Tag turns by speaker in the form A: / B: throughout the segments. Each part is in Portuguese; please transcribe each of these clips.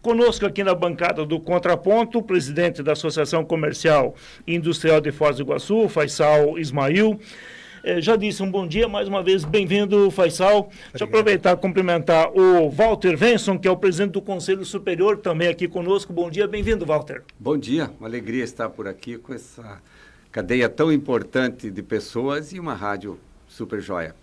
A: Conosco aqui na bancada do Contraponto, o presidente da Associação Comercial e Industrial de Foz do Iguaçu, Faisal Ismail. Já disse um bom dia, mais uma vez, bem-vindo, Faisal. Deixa eu aproveitar e cumprimentar o Walter Venson, que é o presidente do Conselho Superior, também aqui conosco. Bom dia, bem-vindo, Walter.
B: Bom dia, uma alegria estar por aqui com essa cadeia tão importante de pessoas e uma rádio super joia.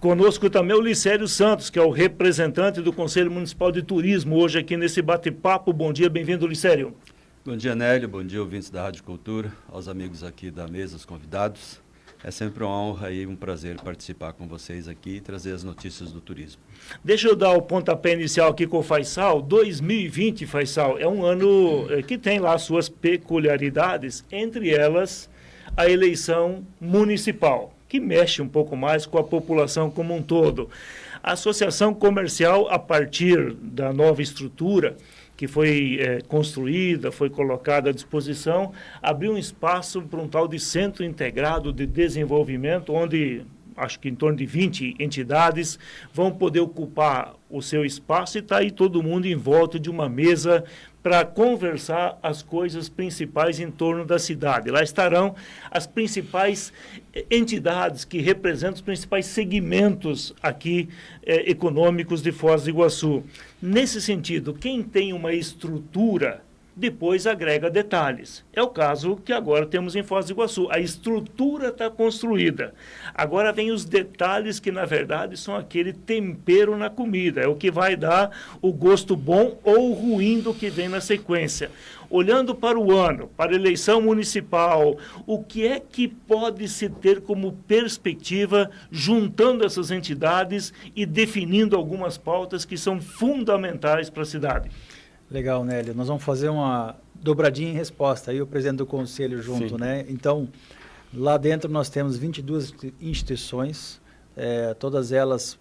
A: Conosco também o Licério Santos, que é o representante do Conselho Municipal de Turismo, hoje aqui nesse bate-papo. Bom dia, bem-vindo, Licério.
C: Bom dia, Nélio, bom dia, ouvintes da Rádio Cultura, aos amigos aqui da mesa, os convidados. É sempre uma honra e um prazer participar com vocês aqui e trazer as notícias do turismo.
A: Deixa eu dar o pontapé inicial aqui com o Faisal. 2020, Faisal, é um ano que tem lá suas peculiaridades, entre elas a eleição municipal, que mexe um pouco mais com a população como um todo. A Associação Comercial, a partir da nova estrutura que foi construída, foi colocada à disposição, abriu um espaço para um tal de Centro Integrado de Desenvolvimento, onde acho que em torno de 20 entidades vão poder ocupar o seu espaço e está aí todo mundo em volta de uma mesa para conversar as coisas principais em torno da cidade. Lá estarão as principais entidades que representam os principais segmentos aqui econômicos de Foz do Iguaçu. Nesse sentido, quem tem uma estrutura depois agrega detalhes. É o caso que agora temos em Foz do Iguaçu. A estrutura está construída. Agora vem os detalhes que, na verdade, são aquele tempero na comida. É o que vai dar o gosto bom ou ruim do que vem na sequência. Olhando para o ano, para a eleição municipal, o que é que pode se ter como perspectiva juntando essas entidades e definindo algumas pautas que são fundamentais para a cidade?
D: Legal, Nélio. Nós vamos fazer uma dobradinha em resposta, aí o presidente do conselho junto, Sim. né? Então, lá dentro nós temos 22 instituições, todas elas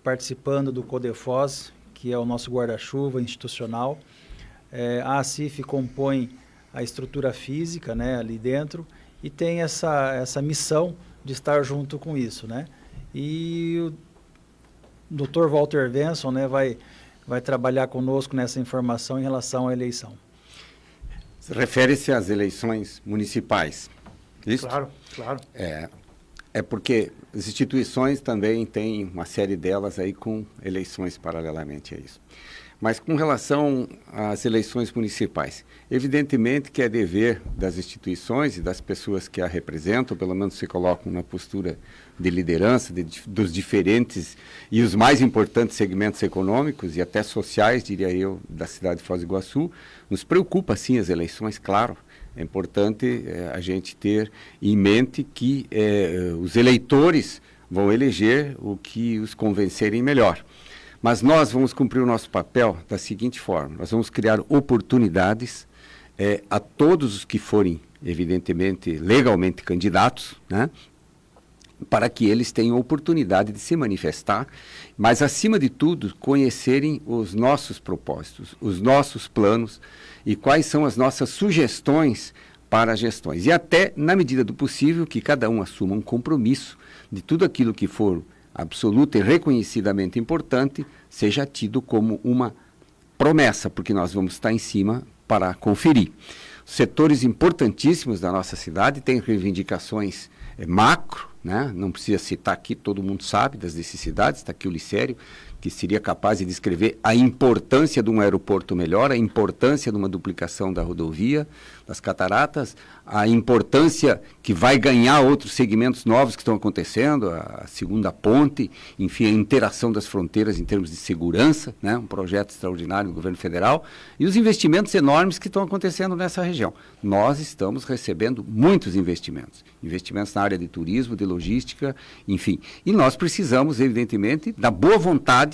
D: participando do CODEFOZ, que é o nosso guarda-chuva institucional. A ACIF compõe a estrutura física, né, ali dentro, e tem essa missão de estar junto com isso, né? E o Dr. Walter Venson, né, vai trabalhar conosco nessa informação em relação à eleição.
B: Refere-se às eleições municipais, isso?
A: Claro, claro.
B: É porque as instituições também têm uma série delas aí com eleições paralelamente a isso. Mas com relação às eleições municipais, evidentemente que é dever das instituições e das pessoas que a representam, pelo menos se colocam na postura de liderança dos diferentes e os mais importantes segmentos econômicos e até sociais, diria eu, da cidade de Foz do Iguaçu. Nos preocupa, sim, as eleições, claro. É importante a gente ter em mente que os eleitores vão eleger o que os convencerem melhor. Mas nós vamos cumprir o nosso papel da seguinte forma: nós vamos criar oportunidades a todos os que forem, evidentemente, legalmente candidatos, né, para que eles tenham oportunidade de se manifestar, mas, acima de tudo, conhecerem os nossos propósitos, os nossos planos e quais são as nossas sugestões para as gestões. E até, na medida do possível, que cada um assuma um compromisso de tudo aquilo que for absoluta e reconhecidamente importante, seja tido como uma promessa, porque nós vamos estar em cima para conferir. Setores importantíssimos da nossa cidade têm reivindicações macro, né? Não precisa citar aqui, todo mundo sabe das necessidades, está aqui o Licério, que seria capaz de descrever a importância de um aeroporto melhor, a importância de uma duplicação da rodovia, das cataratas, a importância que vai ganhar outros segmentos novos que estão acontecendo, a segunda ponte, enfim, a interação das fronteiras em termos de segurança, né, um projeto extraordinário do governo federal, e os investimentos enormes que estão acontecendo nessa região. Nós estamos recebendo muitos investimentos na área de turismo, de logística, enfim, e nós precisamos, evidentemente, da boa vontade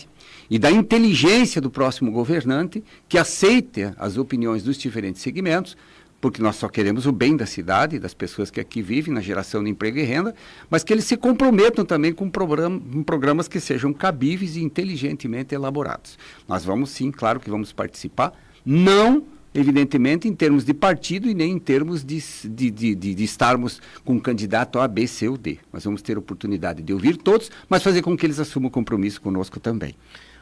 B: e da inteligência do próximo governante que aceite as opiniões dos diferentes segmentos, porque nós só queremos o bem da cidade e das pessoas que aqui vivem, na geração de emprego e renda, mas que eles se comprometam também com programas que sejam cabíveis e inteligentemente elaborados. Nós vamos sim, claro que vamos participar, não, evidentemente, em termos de partido e nem em termos de estarmos com um candidato A, B, C ou D. Nós vamos ter oportunidade de ouvir todos, mas fazer com que eles assumam o compromisso conosco também.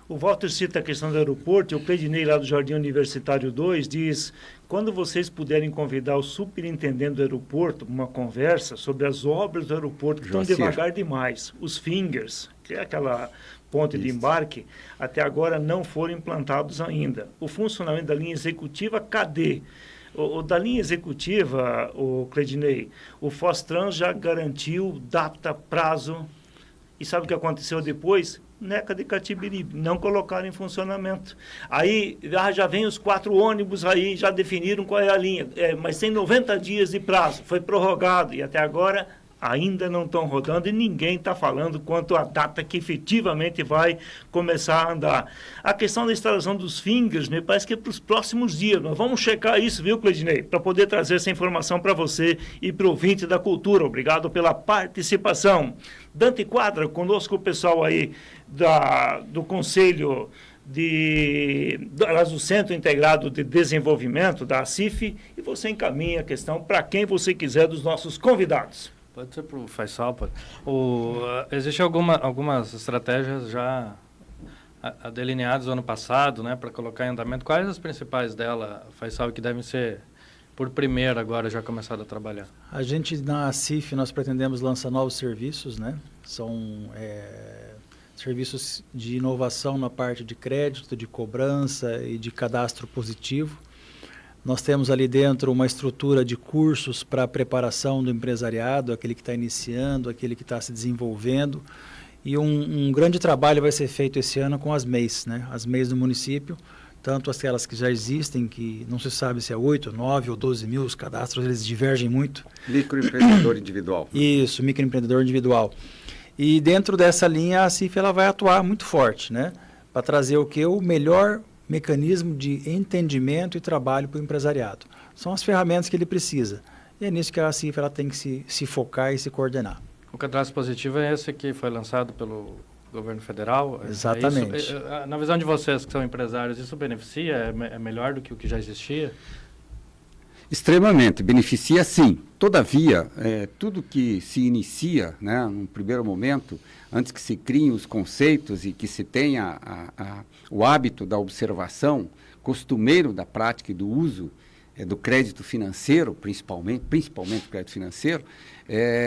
A: O Walter cita a questão do aeroporto, e o Cleidinei lá do Jardim Universitário 2 diz, quando vocês puderem convidar o superintendente do aeroporto para uma conversa sobre as obras do aeroporto que estão devagar demais, os fingers, que é aquela ponte de embarque, até agora não foram implantados ainda. O funcionamento da linha executiva, cadê? O da linha executiva, o Cleidinei, o Fostrans já garantiu data, prazo, e sabe o que aconteceu depois? Neca de Catibiribe, não colocaram em funcionamento. Aí já vem os 4 ônibus aí, já definiram qual é a linha, mas tem 90 dias de prazo, foi prorrogado, e até agora ainda não estão rodando e ninguém está falando quanto à data que efetivamente vai começar a andar. A questão da instalação dos fingers, me parece que é para os próximos dias. Nós vamos checar isso, viu, Cleidinei? Para poder trazer essa informação para você e para o ouvinte da cultura. Obrigado pela participação. Dante Quadra, conosco o pessoal aí do Conselho do Centro Integrado de Desenvolvimento, da ACIF, e você encaminha a questão para quem você quiser dos nossos convidados.
E: Pode ser para o Faisal. Existem algumas estratégias já delineadas no ano passado, né, para colocar em andamento. Quais as principais dela, Faisal, que devem ser, por primeiro, agora já começado a trabalhar?
D: A gente, na CIF, nós pretendemos lançar novos serviços, né? São serviços de inovação na parte de crédito, de cobrança e de cadastro positivo. Nós temos ali dentro uma estrutura de cursos para a preparação do empresariado, aquele que está iniciando, aquele que está se desenvolvendo. E um grande trabalho vai ser feito esse ano com as MEIs, né? As MEIs do município, tanto aquelas que já existem, que não se sabe se é 8, 9 ou 12 mil, os cadastros eles divergem muito.
B: Microempreendedor individual.
D: Isso, microempreendedor individual. E dentro dessa linha a CIF ela vai atuar muito forte, né? Para trazer o que? O melhor mecanismo de entendimento e trabalho para o empresariado. São as ferramentas que ele precisa. E é nisso que a CIF ela tem que se focar e se coordenar.
E: O cadastro positivo é esse que foi lançado pelo governo federal?
D: Exatamente.
E: Na visão de vocês que são empresários, isso beneficia? É melhor do que o que já existia?
B: Extremamente, beneficia sim. Todavia, tudo que se inicia, né, num primeiro momento, antes que se criem os conceitos e que se tenha o hábito da observação, costumeiro da prática e do uso do crédito financeiro, principalmente o crédito financeiro,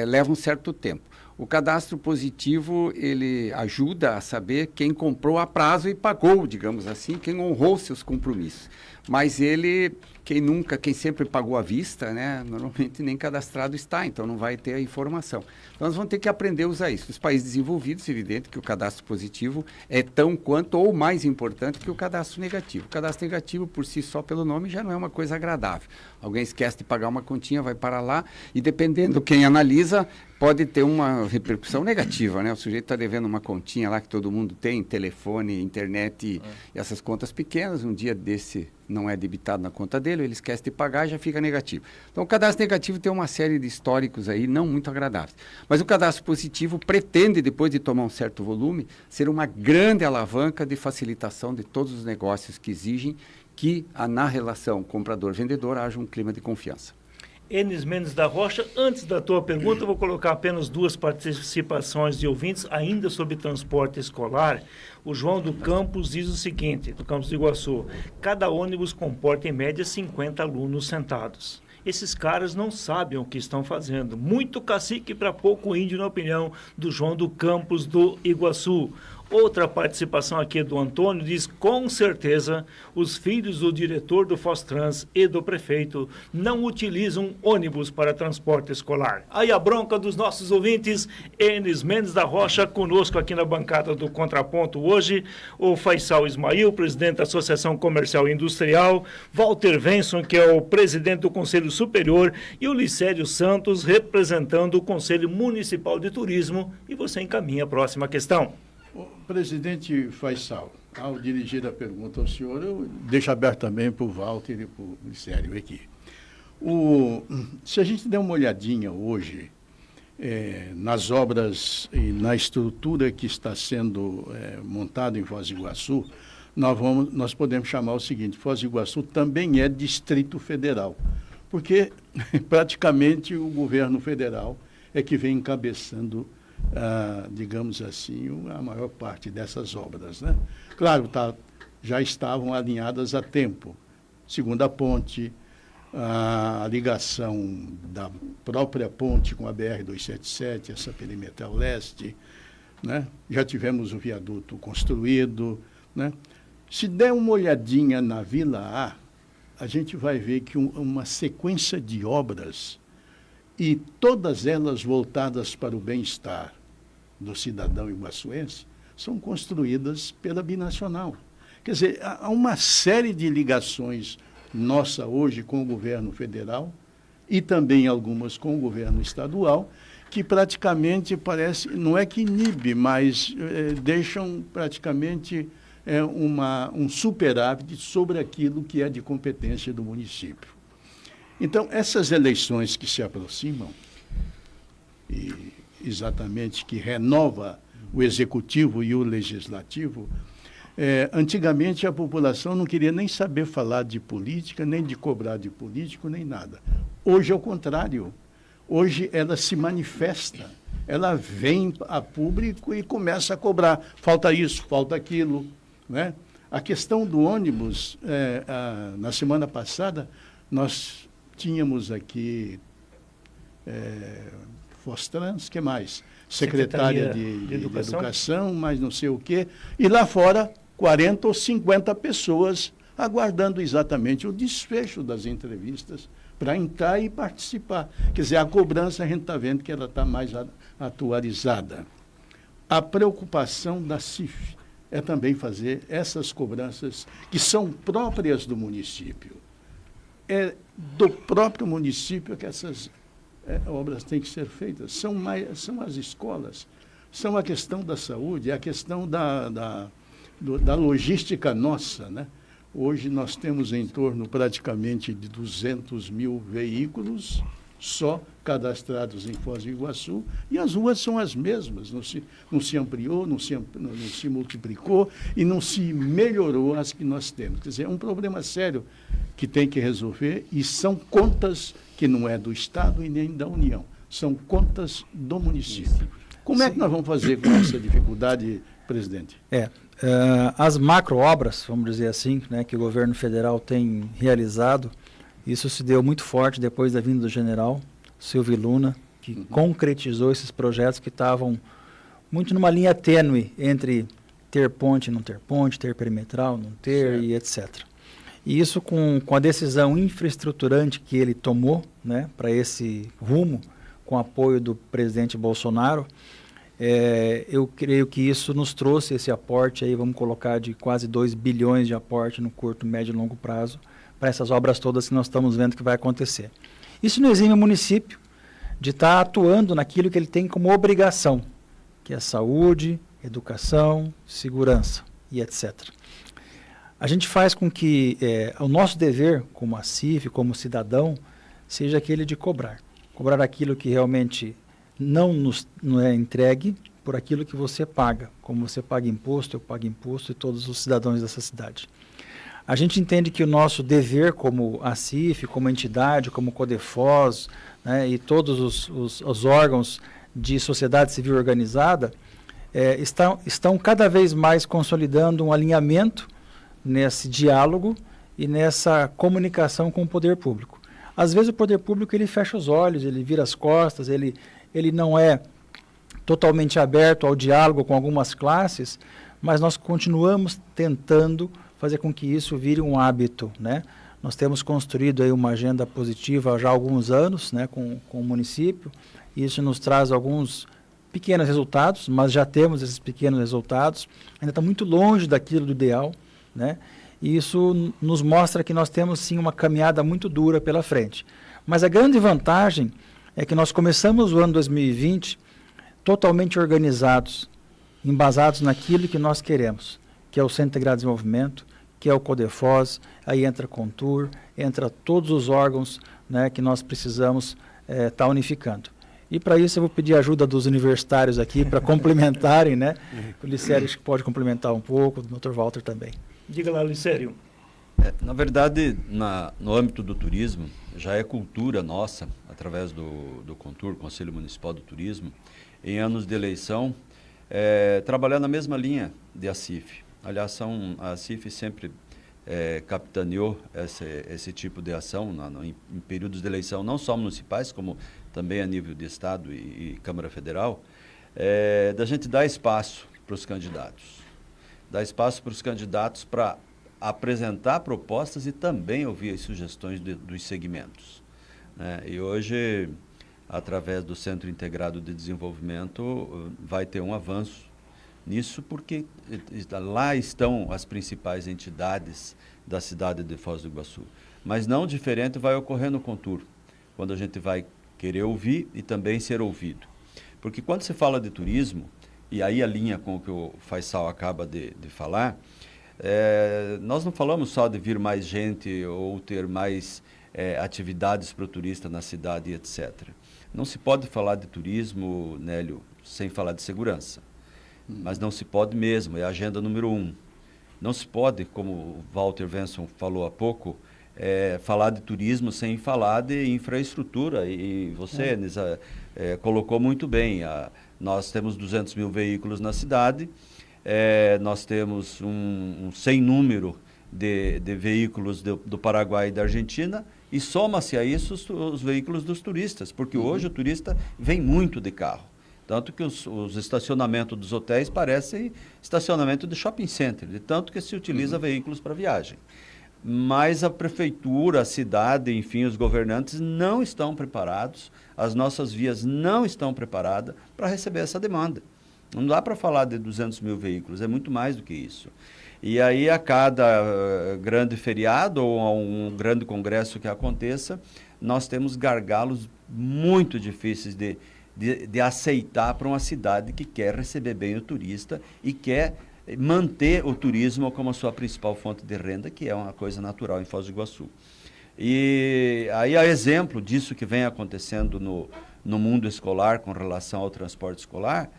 B: leva um certo tempo. O cadastro positivo, ele ajuda a saber quem comprou a prazo e pagou, digamos assim, quem honrou seus compromissos. Mas quem sempre pagou à vista, né, normalmente nem cadastrado está, então não vai ter a informação. Então nós vamos ter que aprender a usar isso. Nos países desenvolvidos, é evidente que o cadastro positivo é tão quanto ou mais importante que o cadastro negativo. O cadastro negativo, por si só, pelo nome, já não é uma coisa agradável. Alguém esquece de pagar uma continha, vai para lá e, dependendo quem analisa, pode ter uma repercussão negativa, né? O sujeito está devendo uma continha lá que todo mundo tem, telefone, internet e essas contas pequenas, um dia desse não é debitado na conta dele, ele esquece de pagar e já fica negativo. Então, o cadastro negativo tem uma série de históricos aí não muito agradáveis. Mas o cadastro positivo pretende, depois de tomar um certo volume, ser uma grande alavanca de facilitação de todos os negócios que exigem que na relação comprador-vendedor haja um clima de confiança.
A: Enes Mendes da Rocha, antes da tua pergunta, eu vou colocar apenas 2 participações de ouvintes, ainda sobre transporte escolar. O João do Campos diz o seguinte, do Campos do Iguaçu: cada ônibus comporta em média 50 alunos sentados. Esses caras não sabem o que estão fazendo. Muito cacique para pouco índio, na opinião do João do Campos do Iguaçu. Outra participação aqui do Antônio diz: com certeza os filhos do diretor do Fostrans e do prefeito não utilizam ônibus para transporte escolar. Aí a bronca dos nossos ouvintes. Enes Mendes da Rocha, conosco aqui na bancada do Contraponto hoje, o Faisal Ismail, presidente da Associação Comercial e Industrial, Walter Venson, que é o presidente do Conselho Superior, e o Licério Santos, representando o Conselho Municipal de Turismo. E você encaminha a próxima questão.
F: Presidente Faisal, ao dirigir a pergunta ao senhor, eu deixo aberto também para o Walter e para o Licério aqui. Se a gente der uma olhadinha hoje nas obras e na estrutura que está sendo montada em Foz do Iguaçu, nós podemos chamar o seguinte: Foz do Iguaçu também é Distrito Federal, porque praticamente o governo federal é que vem encabeçando digamos assim, a maior parte dessas obras, né? Claro, já estavam alinhadas a tempo. Segunda ponte, a ligação da própria ponte com a BR-277, essa perimetral leste, né? Já tivemos o viaduto construído, né? Se der uma olhadinha na Vila A gente vai ver que uma sequência de obras, e todas elas voltadas para o bem-estar do cidadão iguaçuense, são construídas pela Binacional. Quer dizer, há uma série de ligações nossa hoje com o governo federal e também algumas com o governo estadual, que praticamente parece, não é que inibe, mas deixam praticamente um superávit sobre aquilo que é de competência do município. Então, essas eleições que se aproximam, e exatamente que renova o executivo e o legislativo, antigamente a população não queria nem saber falar de política, nem de cobrar de político, nem nada. Hoje é o contrário. Hoje ela se manifesta, ela vem a público e começa a cobrar. Falta isso, falta aquilo, né? A questão do ônibus, na semana passada, nós tínhamos aqui Fostrans, que mais? Secretária de Educação, mas não sei o quê. E lá fora, 40 ou 50 pessoas aguardando exatamente o desfecho das entrevistas para entrar e participar. Quer dizer, a cobrança a gente está vendo que ela está mais atualizada. A preocupação da CIF é também fazer essas cobranças que são próprias do município. É do próprio município que essas obras têm que ser feitas. São as escolas, são a questão da saúde, a questão da logística nossa, né? Hoje nós temos em torno praticamente de 200 mil veículos só cadastrados em Foz do Iguaçu, e as ruas são as mesmas, não se ampliou, não se multiplicou e não se melhorou as que nós temos. Quer dizer, é um problema sério que tem que resolver, e são contas que não é do Estado e nem da União, são contas do município. Como é que nós vamos fazer com essa dificuldade, presidente?
D: As macro-obras, vamos dizer assim, né, que o governo federal tem realizado, isso se deu muito forte depois da vinda do general Silvio Luna, que concretizou esses projetos que estavam muito numa linha tênue entre ter ponte e não ter ponte, ter perimetral, não ter, certo, e etc. E isso com a decisão infraestruturante que ele tomou, né, para esse rumo, com apoio do presidente Bolsonaro, eu creio que isso nos trouxe esse aporte, aí vamos colocar de quase 2 bilhões de aporte no curto, médio e longo prazo, para essas obras todas que nós estamos vendo que vai acontecer. Isso não exime o município de estar atuando naquilo que ele tem como obrigação, que é saúde, educação, segurança e etc. A gente faz com que o nosso dever, como a CIF, como cidadão, seja aquele de cobrar. Cobrar aquilo que realmente não é entregue por aquilo que você paga. Como você paga imposto, eu pago imposto e todos os cidadãos dessa cidade. A gente entende que o nosso dever como a CIF, como entidade, como Codefos, né, e todos os órgãos de sociedade civil organizada estão cada vez mais consolidando um alinhamento nesse diálogo e nessa comunicação com o poder público. Às vezes o poder público ele fecha os olhos, ele vira as costas, ele não é totalmente aberto ao diálogo com algumas classes, mas nós continuamos tentando fazer com que isso vire um hábito, né? Nós temos construído aí uma agenda positiva já há alguns anos, né, com o município, e isso nos traz alguns pequenos resultados, mas já temos esses pequenos resultados, ainda está muito longe daquilo do ideal, né? E isso nos mostra que nós temos sim uma caminhada muito dura pela frente. Mas a grande vantagem é que nós começamos o ano 2020 totalmente organizados, embasados naquilo que nós queremos, que é o Centro Integrado de Desenvolvimento, que é o Codefos, aí entra a Contur, entra todos os órgãos, né, que nós precisamos estar unificando. E para isso eu vou pedir a ajuda dos universitários aqui para complementarem, né? O Licério pode complementar um pouco, o Dr. Walter também.
A: Diga lá, Licério.
C: Na verdade, no âmbito do turismo, já é cultura nossa, através do CONTUR, Conselho Municipal do Turismo, em anos de eleição, trabalhar na mesma linha de ACIF. Aliás, a ACIF sempre capitaneou esse tipo de ação em períodos de eleição, não só municipais, como também a nível de Estado e Câmara Federal, da gente dar espaço para os candidatos. Dar espaço para os candidatos para apresentar propostas e também ouvir as sugestões dos segmentos, né? E hoje, através do Centro Integrado de Desenvolvimento, vai ter um avanço nisso, porque lá estão as principais entidades da cidade de Foz do Iguaçu. Mas não diferente vai ocorrer no CONTUR, quando a gente vai querer ouvir e também ser ouvido. Porque quando se fala de turismo, e aí a linha com o que o Faisal acaba de falar, nós não falamos só de vir mais gente ou ter mais atividades para o turista na cidade, etc. Não se pode falar de turismo, Nélio, sem falar de segurança. Mas não se pode mesmo, é a agenda número 1. Não se pode, como o Walter Wenson falou há pouco, falar de turismo sem falar de infraestrutura. E você, Nisa, colocou muito bem. Nós temos 200 mil veículos na cidade, nós temos um sem número de veículos do Paraguai e da Argentina, e soma-se a isso os veículos dos turistas, porque hoje o turista vem muito de carro. Tanto que os estacionamentos dos hotéis parecem estacionamento de shopping center, de tanto que se utiliza veículos para viagem. Mas a prefeitura, a cidade, enfim, os governantes não estão preparados, as nossas vias não estão preparadas para receber essa demanda. Não dá para falar de 200 mil veículos, é muito mais do que isso. E aí, a cada grande feriado ou a um grande congresso que aconteça, nós temos gargalos muito difíceis de aceitar para uma cidade que quer receber bem o turista e quer manter o turismo como a sua principal fonte de renda, que é uma coisa natural em Foz do Iguaçu. E aí, a exemplo disso que vem acontecendo no mundo escolar com relação ao transporte escolar,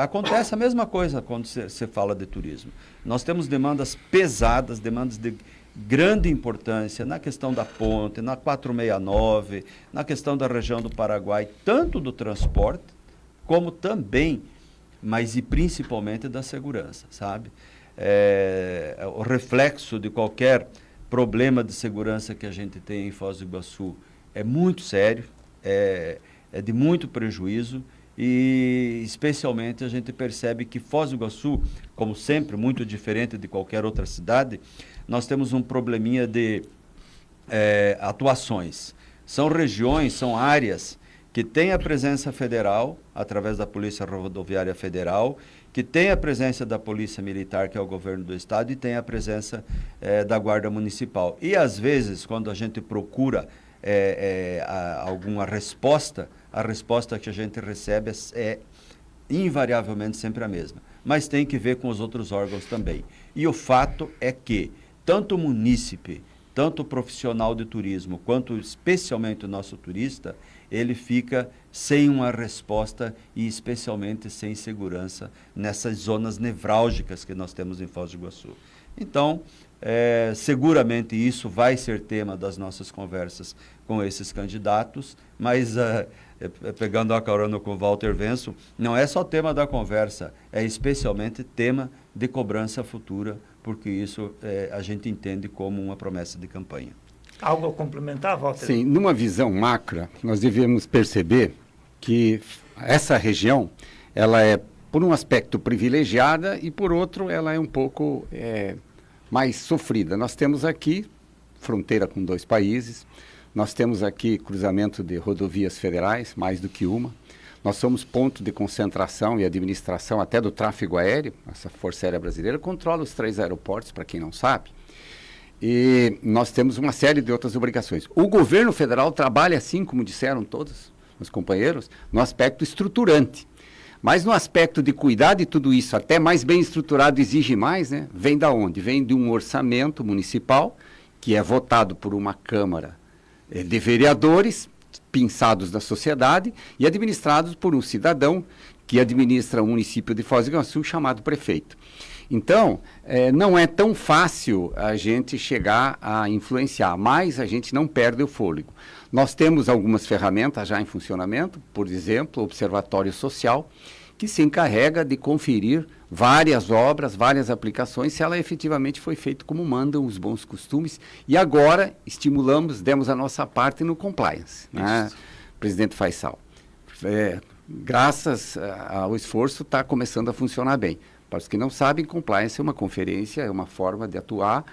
C: acontece a mesma coisa quando você fala de turismo. Nós temos demandas pesadas, demandas de grande importância na questão da ponte, na 469, na questão da região do Paraguai, tanto do transporte, como também, mas e principalmente da segurança, sabe? O reflexo de qualquer problema de segurança que a gente tem em Foz do Iguaçu é muito sério, é de muito prejuízo. E especialmente a gente percebe que Foz do Iguaçu, como sempre, muito diferente de qualquer outra cidade, nós temos um probleminha de atuações. São regiões, são áreas que têm a presença federal, através da Polícia Rodoviária Federal, que tem a presença da Polícia Militar, que é o governo do estado, e tem a presença da Guarda Municipal. E às vezes, quando a gente procura alguma resposta, a resposta que a gente recebe é invariavelmente sempre a mesma. Mas tem que ver com os outros órgãos também. E o fato é que tanto o munícipe, tanto o profissional de turismo, quanto especialmente o nosso turista, ele fica sem uma resposta e especialmente sem segurança nessas zonas nevrálgicas que nós temos em Foz do Iguaçu. Então, seguramente isso vai ser tema das nossas conversas com esses candidatos, mas pegando a carona com o Walter Wenson, não é só tema da conversa, é especialmente tema de cobrança futura, porque isso a gente entende como uma promessa de campanha.
A: Algo a complementar, Walter?
B: Sim, numa visão macro, nós devemos perceber que essa região, ela é, por um aspecto, privilegiada e, por outro, ela é um pouco mais sofrida. Nós temos aqui fronteira com 2 países, nós temos aqui cruzamento de rodovias federais, mais do que uma. Nós somos ponto de concentração e administração até do tráfego aéreo. Essa Força Aérea Brasileira controla os 3 aeroportos, para quem não sabe. E nós temos uma série de outras obrigações. O governo federal trabalha, assim como disseram todos os companheiros, no aspecto estruturante. Mas no aspecto de cuidar de tudo isso, até mais bem estruturado, exige mais, né? Vem da onde? Vem de um orçamento municipal, que é votado por uma Câmara de vereadores, pinçados da sociedade, e administrados por um cidadão que administra o município de Foz do Iguaçu, chamado prefeito. Então, não é tão fácil a gente chegar a influenciar, mas a gente não perde o fôlego. Nós temos algumas ferramentas já em funcionamento, por exemplo, o Observatório Social, que se encarrega de conferir várias obras, várias aplicações, se ela efetivamente foi feita como mandam os bons costumes. E agora estimulamos, demos a nossa parte no compliance, né, presidente Faisal. Graças ao esforço está começando a funcionar bem. Para os que não sabem, compliance é uma conferência, é uma forma de atuar,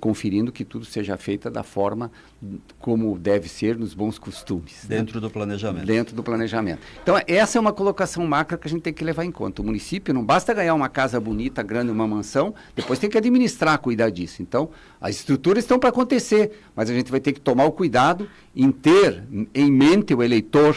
B: conferindo que tudo seja feito da forma como deve ser, nos bons costumes.
C: Dentro do planejamento.
B: Dentro do planejamento. Então, essa é uma colocação macro que a gente tem que levar em conta. O município não basta ganhar uma casa bonita, grande, uma mansão, depois tem que administrar, cuidar disso. Então, as estruturas estão para acontecer, mas a gente vai ter que tomar o cuidado em ter em mente o eleitor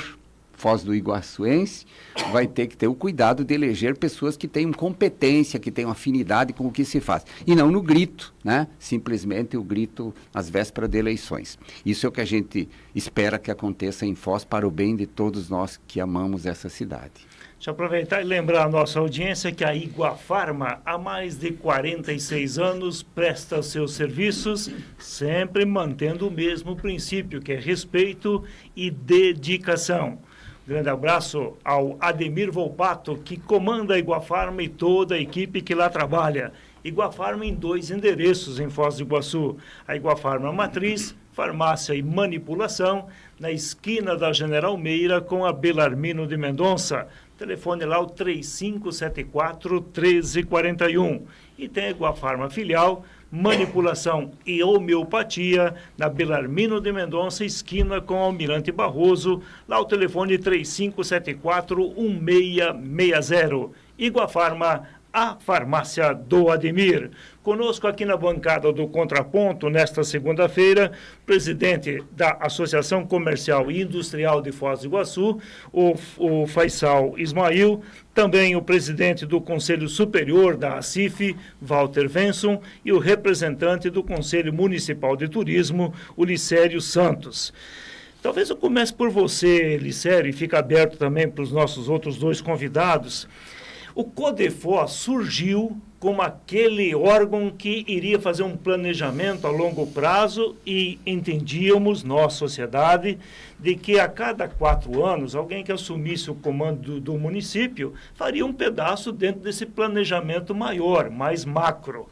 B: Foz do Iguaçuense, vai ter que ter o cuidado de eleger pessoas que tenham competência, que tenham afinidade com o que se faz. E não no grito, né? Simplesmente o grito às vésperas de eleições. Isso é o que a gente espera que aconteça em Foz para o bem de todos nós que amamos essa cidade.
A: Deixa eu aproveitar e lembrar a nossa audiência que a Iguafarma, há mais de 46 anos, presta seus serviços, sempre mantendo o mesmo princípio, que é respeito e dedicação. Grande abraço ao Ademir Volpato, que comanda a Iguafarma e toda a equipe que lá trabalha. Iguafarma em 2 endereços em Foz do Iguaçu. A Iguafarma Matriz, Farmácia e Manipulação, na esquina da General Meira com a Belarmino de Mendonça. Telefone lá o 3574-1341. E tem a Iguafarma Filial, Manipulação e Homeopatia, na Belarmino de Mendonça, esquina com Almirante Barroso, lá o telefone 3574-1660. Iguafarma, a farmácia do Ademir. Conosco aqui na bancada do Contraponto, nesta segunda-feira, presidente da Associação Comercial e Industrial de Foz do Iguaçu, o Faisal Ismail, também o presidente do Conselho Superior da ACIF, Walter Venson, e o representante do Conselho Municipal de Turismo, o Licério Santos. Talvez eu comece por você, Licério, e fique aberto também para os nossos outros 2 convidados. O CODEFOS surgiu como aquele órgão que iria fazer um planejamento a longo prazo e entendíamos, nós, sociedade, de que a cada 4 anos, alguém que assumisse o comando do município faria um pedaço dentro desse planejamento maior, mais macro.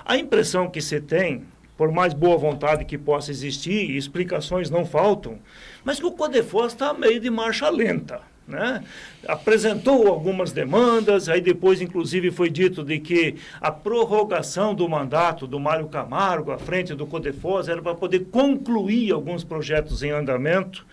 A: A impressão que se tem, por mais boa vontade que possa existir, e explicações não faltam, mas que o CODEFOS está meio de marcha lenta. Né? Apresentou algumas demandas, aí depois inclusive foi dito de que a prorrogação do mandato do Mário Camargo à frente do CODEFOS era para poder concluir alguns projetos em andamento.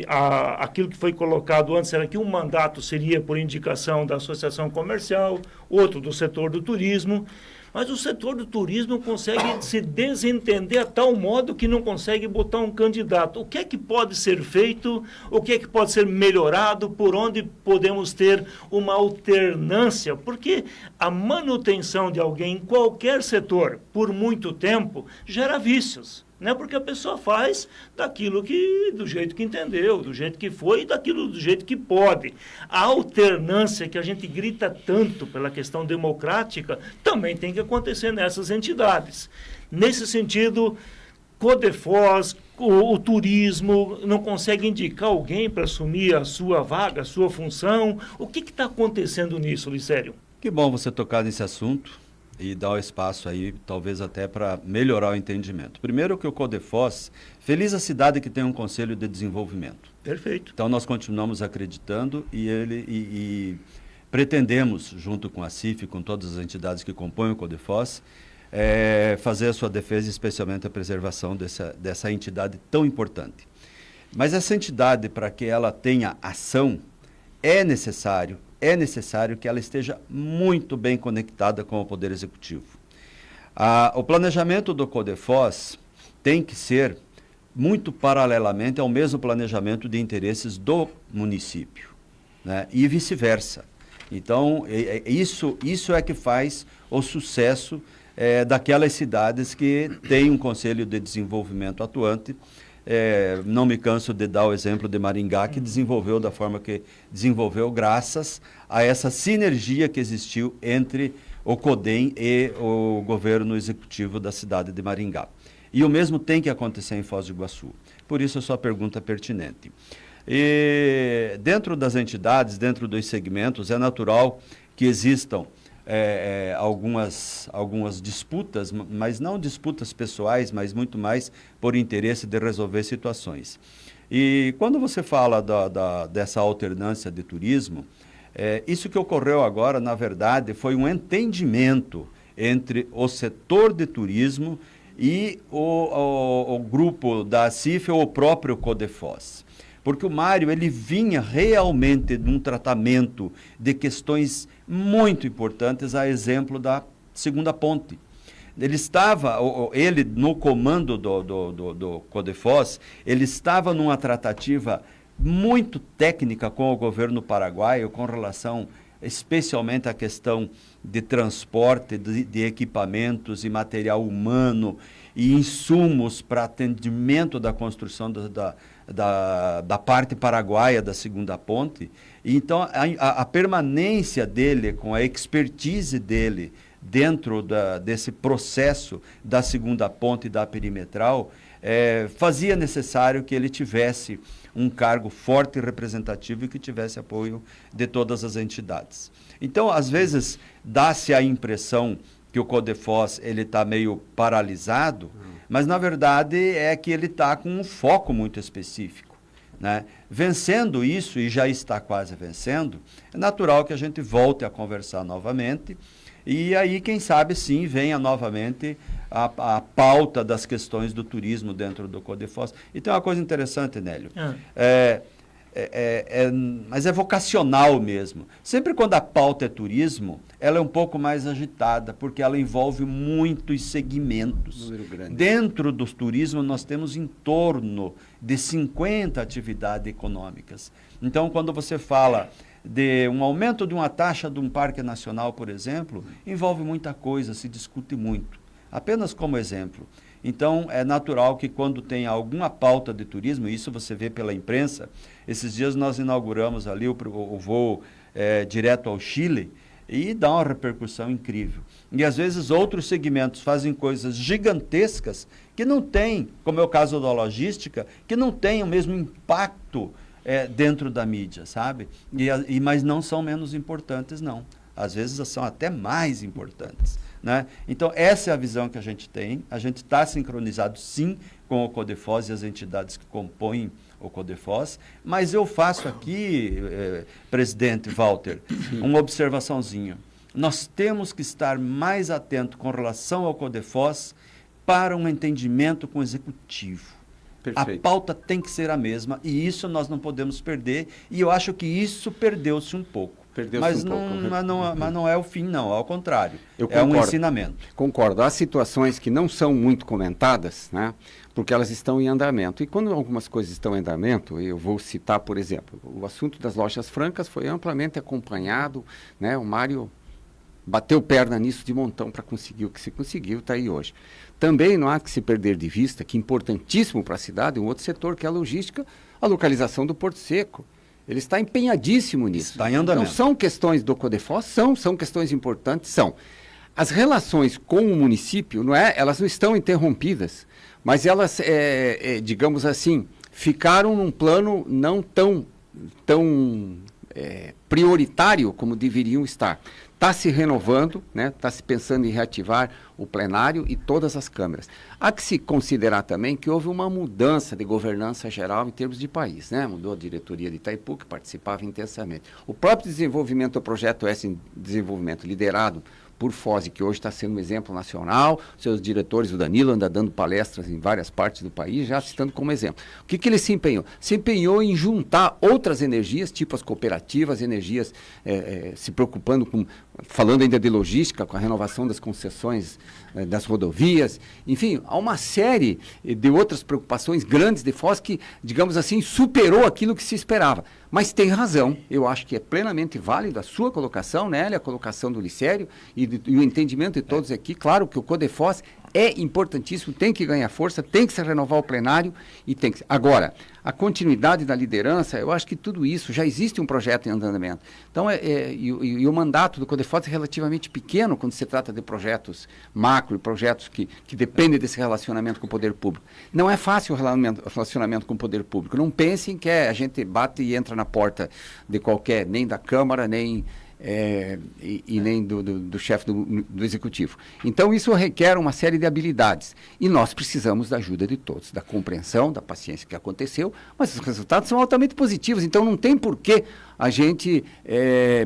A: Aquilo que foi colocado antes era que um mandato seria por indicação da Associação Comercial, outro do setor do turismo, mas o setor do turismo consegue se desentender a tal modo que não consegue botar um candidato. O que é que pode ser feito? O que é que pode ser melhorado? Por onde podemos ter uma alternância? Porque a manutenção de alguém em qualquer setor por muito tempo gera vícios. Né? Porque a pessoa faz daquilo que, do jeito que entendeu, do jeito que foi e daquilo do jeito que pode. A alternância que a gente grita tanto pela questão democrática também tem que acontecer nessas entidades. Nesse sentido, CODEFOS, o turismo, não consegue indicar alguém para assumir a sua vaga, a sua função. O que está acontecendo nisso, Licério?
C: Que bom você tocar nesse assunto e dar o espaço aí, talvez até para melhorar o entendimento. Primeiro que o CODEFOS, feliz a cidade que tem um Conselho de Desenvolvimento.
A: Perfeito.
C: Então nós continuamos acreditando e pretendemos, junto com a CIF, com todas as entidades que compõem o CODEFOS, fazer a sua defesa, especialmente a preservação dessa entidade tão importante. Mas essa entidade, para que ela tenha ação, é necessário que ela esteja muito bem conectada com o Poder Executivo. O planejamento do CODEFOS tem que ser muito paralelamente ao mesmo planejamento de interesses do município, né? E vice-versa. Então, isso é que faz o sucesso daquelas cidades que têm um Conselho de Desenvolvimento atuante. Não me canso de dar o exemplo de Maringá, que desenvolveu da forma que desenvolveu, graças a essa sinergia que existiu entre o CODEM e o governo executivo da cidade de Maringá. E o mesmo tem que acontecer em Foz do Iguaçu. Por isso a sua pergunta é pertinente. E dentro das entidades, dentro dos segmentos, é natural que existam algumas disputas, mas não disputas pessoais, mas muito mais por interesse de resolver situações. E quando você fala dessa alternância de turismo, isso que ocorreu agora, na verdade, foi um entendimento entre o setor de turismo e o grupo da CIF ou o próprio CODEFOS. Porque o Mário, ele vinha realmente de um tratamento de questões muito importantes, a exemplo da segunda ponte. Ele estava, ele no comando do CODEFOS, ele estava numa tratativa muito técnica com o governo paraguaio, com relação especialmente à questão de transporte de equipamentos e material humano e insumos para atendimento da construção da parte paraguaia da segunda ponte. Então, a permanência dele, com a expertise dele dentro desse processo da segunda ponte e da perimetral, fazia necessário que ele tivesse um cargo forte e representativo e que tivesse apoio de todas as entidades. Então, às vezes, dá-se a impressão que o CODEFOS está meio paralisado, mas, na verdade, é que ele está com um foco muito específico, né? Vencendo isso, e já está quase vencendo, é natural que a gente volte a conversar novamente, e aí, quem sabe, sim, venha novamente a pauta das questões do turismo dentro do CODEFOS. E tem uma coisa interessante, Nélio. Mas é vocacional mesmo. Sempre quando a pauta é turismo, ela é um pouco mais agitada, porque ela envolve muitos segmentos. Dentro do turismo, nós temos em torno de 50 atividades econômicas. Então, quando você fala de um aumento de uma taxa de um parque nacional, por exemplo, envolve muita coisa, se discute muito. Apenas como exemplo. Então, é natural que quando tem alguma pauta de turismo, isso você vê pela imprensa, esses dias nós inauguramos ali o voo direto ao Chile, e dá uma repercussão incrível. E às vezes outros segmentos fazem coisas gigantescas que não têm, como é o caso da logística, que não tem o mesmo impacto dentro da mídia, sabe? Mas não são menos importantes, não. Às vezes são até mais importantes, né? Então, essa é a visão que a gente tem. A gente está sincronizado, sim, com o CODEFOS e as entidades que compõem o CODEFOS, mas eu faço aqui, presidente Walter, uma observaçãozinha. Nós temos que estar mais atentos com relação ao CODEFOS para um entendimento com o executivo. Perfeito. A pauta tem que ser a mesma, e isso nós não podemos perder, e eu acho que isso perdeu-se um pouco. Mas não é o fim, não, ao contrário. É um ensinamento.
B: Concordo. Há situações que não são muito comentadas, né, porque elas estão em andamento. E quando algumas coisas estão em andamento, eu vou citar, por exemplo, o assunto das lojas francas foi amplamente acompanhado, né, o Mário bateu perna nisso de montão para conseguir o que se conseguiu, está aí hoje. Também não há que se perder de vista que importantíssimo para a cidade, um outro setor que é a logística, a localização do Porto Seco. Ele está empenhadíssimo nisso.
C: Está em andamento.
B: Então, são questões do CODEFOS? São questões importantes? São. As relações com o município, elas não estão interrompidas, mas elas, digamos assim, ficaram num plano não tão prioritário como deveriam estar. Está se renovando, né? Está se pensando em reativar o plenário e todas as câmeras. Há que se considerar também que houve uma mudança de governança geral em termos de país, né? Mudou a diretoria de Itaipu, que participava intensamente. O próprio desenvolvimento do projeto S Desenvolvimento, liderado por Foz, que hoje está sendo um exemplo nacional, seus diretores, o Danilo, anda dando palestras em várias partes do país, já citando como exemplo. O que ele se empenhou? Se empenhou em juntar outras energias, tipo as cooperativas, energias se preocupando com, falando ainda de logística, com a renovação das concessões das rodovias, enfim, há uma série de outras preocupações grandes de Foz que, digamos assim, superou aquilo que se esperava. Mas tem razão, eu acho que é plenamente válido a sua colocação, né, a colocação do Licério e o entendimento de todos aqui. Claro que o CODEFOS é importantíssimo, tem que ganhar força, tem que se renovar o plenário e tem que... Agora, a continuidade da liderança, eu acho que tudo isso, já existe um projeto em andamento. Então, e o mandato do Codefos é relativamente pequeno quando se trata de projetos macro, projetos que dependem desse relacionamento com o poder público. Não é fácil o relacionamento com o poder público. Não pensem que a gente bate e entra na porta de qualquer, nem da Câmara, nem... nem do chefe do executivo. Então, isso requer uma série de habilidades. E nós precisamos da ajuda de todos, da compreensão, da paciência que aconteceu, mas os resultados são altamente positivos. Então, não tem porquê a gente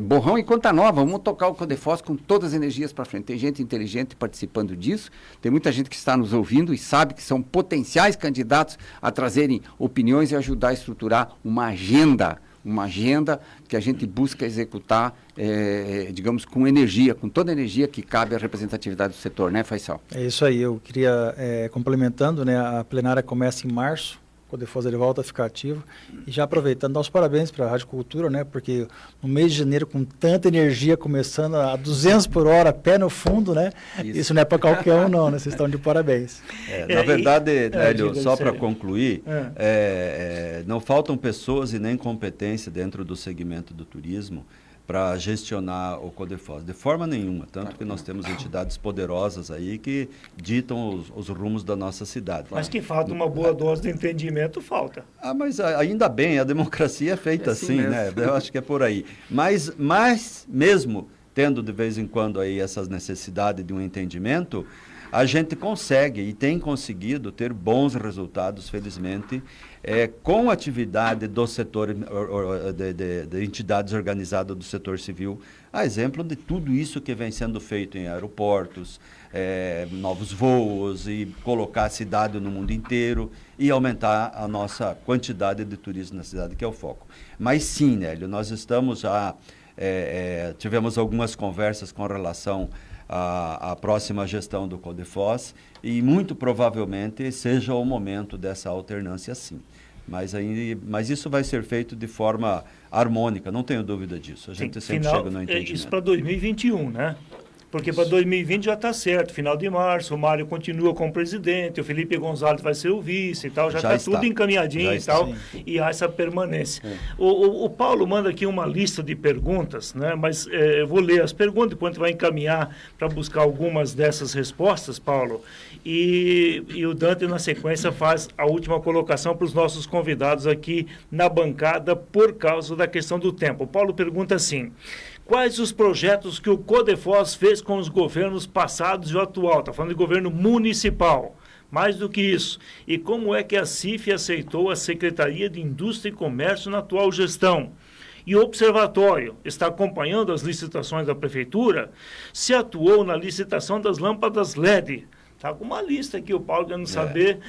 B: borrão em conta nova. Vamos tocar o Codefos com todas as energias para frente. Tem gente inteligente participando disso, tem muita gente que está nos ouvindo e sabe que são potenciais candidatos a trazerem opiniões e ajudar a estruturar uma agenda que a gente busca executar, digamos, com energia, com toda a energia que cabe à representatividade do setor, né, Faisal?
D: É isso aí, eu queria, complementando, né, a plenária começa em março, o Codefos ele volta a ficar ativo, e já aproveitando, dar os parabéns para a Rádio Cultura, né, porque no mês de janeiro, com tanta energia, começando a 200 por hora, pé no fundo, né, isso não é para qualquer um não, né, vocês estão de parabéns.
C: Na verdade, Hélio, só para concluir, não faltam pessoas e nem competência dentro do segmento do turismo para gestionar o Codefos, de forma nenhuma, tanto que nós temos entidades poderosas aí que ditam os rumos da nossa cidade.
A: Mas que falta uma boa dose de entendimento, falta.
C: Mas ainda bem, a democracia é feita assim, né? Eu acho que é por aí. Mas mesmo tendo de vez em quando aí essas necessidades de um entendimento, a gente consegue e tem conseguido ter bons resultados, felizmente, com a atividade do setor, de entidades organizadas do setor civil, a exemplo de tudo isso que vem sendo feito em aeroportos, novos voos e colocar a cidade no mundo inteiro e aumentar a nossa quantidade de turismo na cidade, que é o foco. Mas sim, Nélio, nós estamos já, tivemos algumas conversas com relação à próxima gestão do Codefos e muito provavelmente seja o momento dessa alternância sim. Mas isso vai ser feito de forma harmônica, não tenho dúvida disso. A gente sempre chega no entendimento.
A: Isso para 2021, né? Porque para 2020 já está certo, final de março, o Mário continua como presidente, o Felipe Gonzalez vai ser o vice e tal, já está tudo encaminhadinho e tal, e há essa permanência. O Paulo manda aqui uma lista de perguntas, né? Mas eu vou ler as perguntas, depois a gente vai encaminhar para buscar algumas dessas respostas, Paulo, e o Dante, na sequência, faz a última colocação para os nossos convidados aqui na bancada por causa da questão do tempo. O Paulo pergunta assim: quais os projetos que o Codefos fez com os governos passados e o atual? Está falando de governo municipal. Mais do que isso. E como é que a CIF aceitou a Secretaria de Indústria e Comércio na atual gestão? E o Observatório está acompanhando as licitações da Prefeitura? Se atuou na licitação das lâmpadas LED? Está com uma lista aqui, o Paulo querendo saber.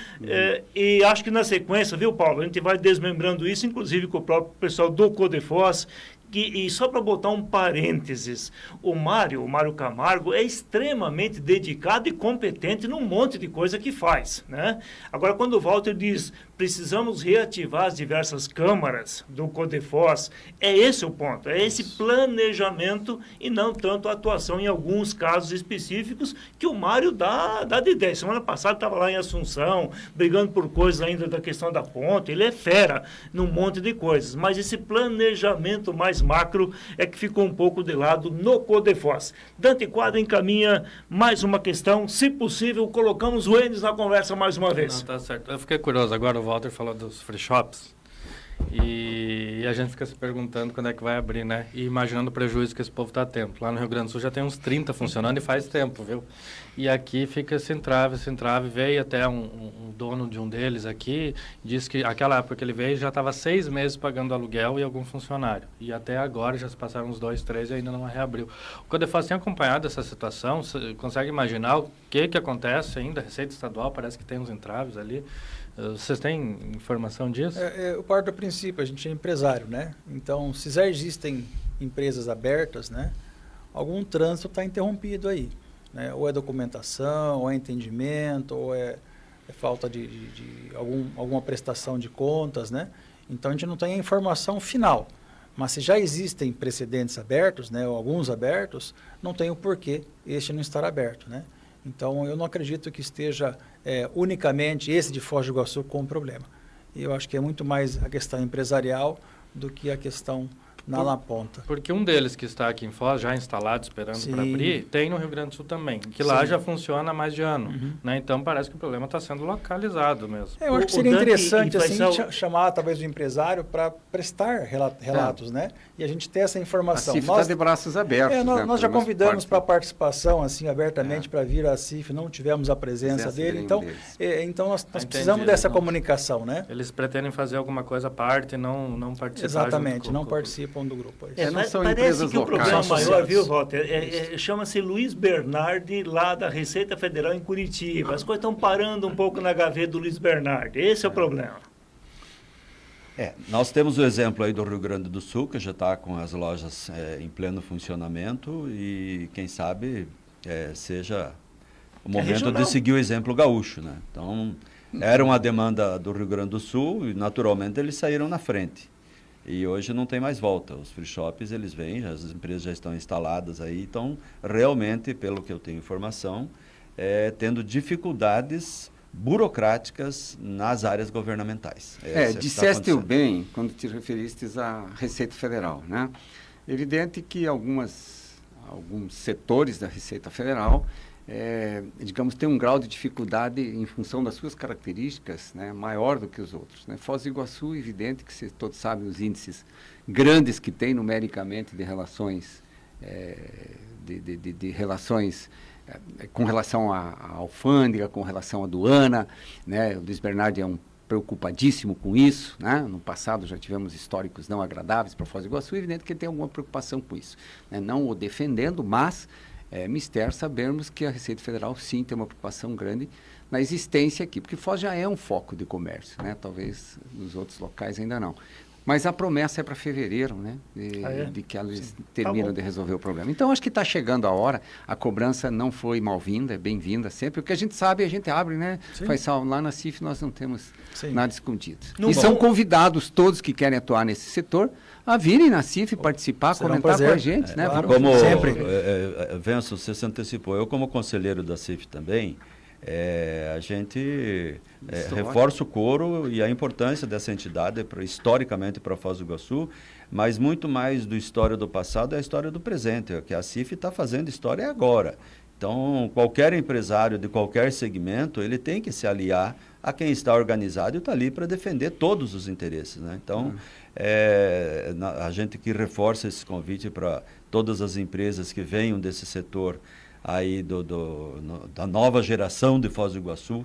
A: E acho que na sequência, viu, Paulo? A gente vai desmembrando isso, inclusive com o próprio pessoal do Codefos. E só para botar um parênteses, o Mário Camargo é extremamente dedicado e competente num monte de coisa que faz, né? Agora, quando o Walter diz precisamos reativar as diversas câmaras do Codefos, é esse o ponto, é esse planejamento e não tanto a atuação em alguns casos específicos que o Mário dá de ideia. Semana passada estava lá em Assunção, brigando por coisas ainda da questão da ponte, ele é fera num monte de coisas, mas esse planejamento mais macro é que ficou um pouco de lado no Codefos. Dante Quadra encaminha mais uma questão, se possível, colocamos o Enes na conversa mais uma vez.
E: Não, tá certo. Eu fiquei curioso, agora o Walter falou dos free shops e a gente fica se perguntando quando é que vai abrir, né? E imaginando o prejuízo que esse povo está tendo. Lá no Rio Grande do Sul já tem uns 30 funcionando e faz tempo, viu? E aqui fica esse entrave. Veio até um dono de um deles aqui, disse que aquela época que ele veio já estava 6 meses pagando aluguel e algum funcionário. E até agora já se passaram uns 2, 3 e ainda não reabriu. O Codefos tem acompanhado essa situação? Você consegue imaginar o que acontece ainda? A Receita Estadual parece que tem uns entraves ali. Vocês têm informação disso?
D: Eu parto do princípio, a gente é empresário, né? Então, se já existem empresas abertas, né? Algum trânsito está interrompido aí, né? Ou é documentação, ou é entendimento, ou é falta de alguma prestação de contas, né? Então, a gente não tem a informação final. Mas se já existem precedentes abertos, né? Ou alguns abertos, não tem o porquê este não estar aberto, né? Então, eu não acredito que esteja unicamente esse de Foz do Iguaçu com problema. Eu acho que é muito mais a questão empresarial do que a questão na ponta.
E: Porque um deles que está aqui em Foz, já instalado, esperando para abrir, tem no Rio Grande do Sul também, que lá já funciona há mais de ano. Né? Então, parece que o problema está sendo localizado mesmo.
D: Eu acho que seria interessante assim, chamar talvez o empresário para prestar relatos, né? E a gente ter essa informação.
B: A CIF está de braços abertos.
D: Nós já convidamos para participação assim, abertamente para vir à CIF, não tivemos a presença dele. Então nós precisamos dessa comunicação, né?
E: Eles pretendem fazer alguma coisa à parte e não participar.
D: Exatamente, não participam do grupo.
B: Não são
A: parece
B: empresas
A: que
B: locais.
A: o problema maior, viu, Walter? Chama-se Luiz Bernardi, lá da Receita Federal em Curitiba. As coisas estão parando um pouco na gaveta do Luiz Bernardi. Esse é o problema.
C: Nós temos o exemplo aí do Rio Grande do Sul, que já está com as lojas em pleno funcionamento e, quem sabe, seja o momento de seguir o exemplo gaúcho, né? Então, era uma demanda do Rio Grande do Sul e, naturalmente, eles saíram na frente. E hoje não tem mais volta. Os free shops, eles vêm, as empresas já estão instaladas aí, então, realmente, pelo que eu tenho informação, tendo dificuldades burocráticas nas áreas governamentais.
B: Disseste o bem quando te referistes à Receita Federal, né? Evidente que alguns setores da Receita Federal, digamos, tem um grau de dificuldade em função das suas características, né, maior do que os outros, né? Foz do Iguaçu, evidente que todos sabem os índices grandes que tem numericamente de relações, de relações com relação à alfândega, com relação à aduana, né? O Luiz Bernardi é preocupadíssimo com isso, né? No passado já tivemos históricos não agradáveis para Foz do Iguaçu, evidente que ele tem alguma preocupação com isso, né? Não o defendendo, mas é mistério sabermos que a Receita Federal sim tem uma preocupação grande na existência aqui, porque Foz já é um foco de comércio, né? Talvez nos outros locais ainda não. Mas a promessa é para fevereiro, né? De que eles terminam de resolver o problema. Então, acho que está chegando a hora. A cobrança não foi mal-vinda, é bem-vinda sempre. O que a gente sabe, a gente abre, né? Faisal, lá na CIF nós não temos nada escondido. São convidados todos que querem atuar nesse setor a virem na CIF, participar, comentar com a gente, né?
C: Claro, como sempre. Venço, você se antecipou. Eu, como conselheiro da CIF também, a gente reforça o coro e a importância dessa entidade historicamente para Foz do Iguaçu, mas muito mais do história do passado é a história do presente, que a CIF está fazendo história agora. Então, qualquer empresário de qualquer segmento, ele tem que se aliar a quem está organizado e está ali para defender todos os interesses, né? Então, a gente que reforça esse convite para todas as empresas que venham desse setor aí da nova geração de Foz do Iguaçu,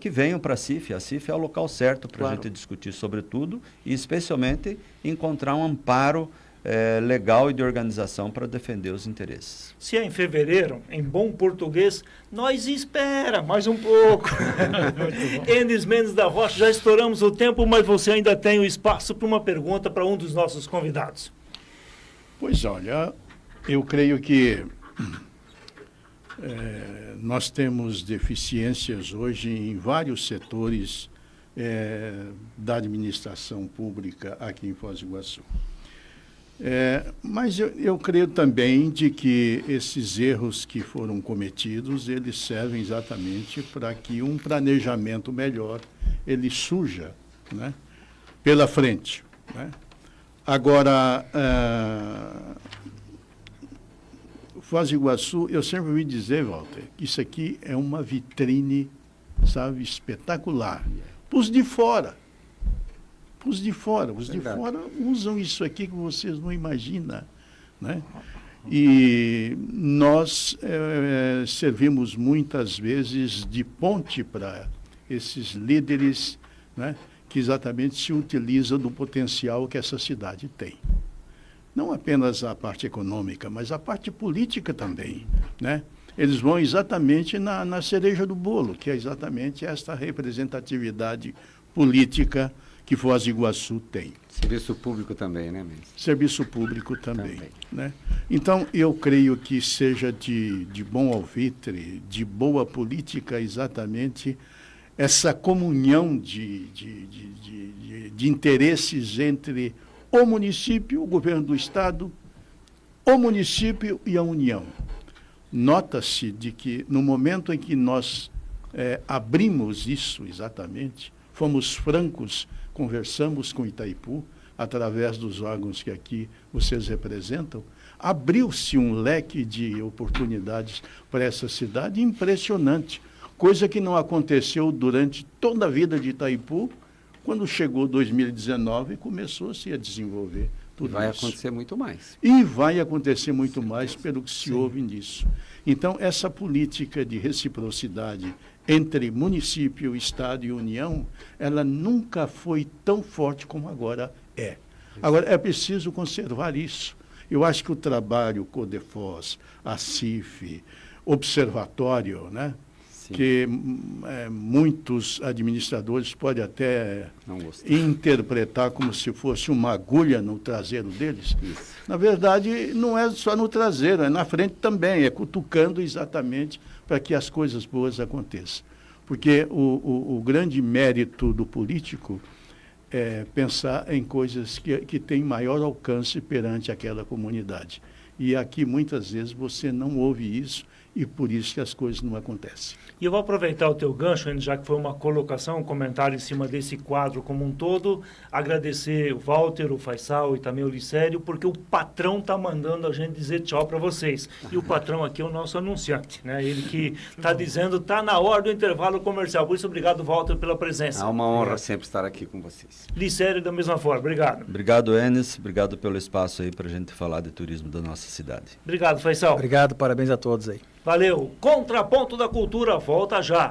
C: que venham para a CIF. A CIF é o local certo para a gente discutir sobre tudo e, especialmente, encontrar um amparo legal e de organização para defender os interesses.
A: Se é em fevereiro, em bom português, nós espera mais um pouco. Enes Mendes da Rocha, já estouramos o tempo, mas você ainda tem o espaço para uma pergunta para um dos nossos convidados.
F: Pois olha, eu creio que nós temos deficiências hoje em vários setores da administração pública aqui em Foz do Iguaçu. Mas eu creio também de que esses erros que foram cometidos, eles servem exatamente para que um planejamento melhor, ele surja, né, pela frente, né? Agora, Foz do Iguaçu, eu sempre ouvi dizer, Walter, que isso aqui é uma vitrine, sabe, espetacular. Os de fora. Os de fora usam isso aqui que vocês não imaginam, né? E nós servimos muitas vezes de ponte para esses líderes, né, que exatamente se utilizam do potencial que essa cidade tem. Não apenas a parte econômica, mas a parte política também, né? Eles vão exatamente na cereja do bolo, que é exatamente esta representatividade política que Foz do Iguaçu tem.
B: Serviço público também, né, Mendes?
F: Serviço público também. Né? Então, eu creio que seja de bom alvitre, de boa política, exatamente essa comunhão de interesses entre o município, o governo do Estado, o município e a União. nota-se de que no momento em que nós abrimos isso exatamente, fomos francos, conversamos com Itaipu, através dos órgãos que aqui vocês representam, abriu-se um leque de oportunidades para essa cidade impressionante, coisa que não aconteceu durante toda a vida de Itaipu. Quando chegou 2019, começou-se a desenvolver tudo
B: Vai
F: isso.
B: acontecer muito mais.
F: E vai acontecer muito mais pelo que se ouve nisso. Então, essa política de reciprocidade entre município, Estado e União, ela nunca foi tão forte como agora é. Agora, é preciso conservar isso. Eu acho que o trabalho Codefos, a CIF, Observatório, né?
B: Sim.
F: Que muitos administradores podem até
B: Não gostei.
F: interpretar como se fosse uma agulha no traseiro deles.
B: Isso.
F: Na verdade, não é só no traseiro, é na frente também, é cutucando exatamente para que as coisas boas aconteçam. Porque o grande mérito do político é pensar em coisas que têm maior alcance perante aquela comunidade. E aqui, muitas vezes, você não ouve isso, e por isso que as coisas não acontecem.
A: E eu vou aproveitar o teu gancho, já que foi uma colocação, um comentário em cima desse quadro como um todo, agradecer o Walter, o Faisal e também o Licério, porque o patrão está mandando a gente dizer tchau para vocês. E o patrão aqui é o nosso anunciante, né? Ele que está dizendo, está na hora do intervalo comercial. Por isso, obrigado, Walter, pela presença.
B: É uma honra sempre estar aqui com vocês.
A: Licério, da mesma forma. Obrigado.
C: Obrigado, Enes. Obrigado pelo espaço aí para a gente falar de turismo da nossa cidade.
A: Obrigado, Faisal.
D: Obrigado, parabéns a todos aí.
A: Valeu. Contraponto da Cultura volta já.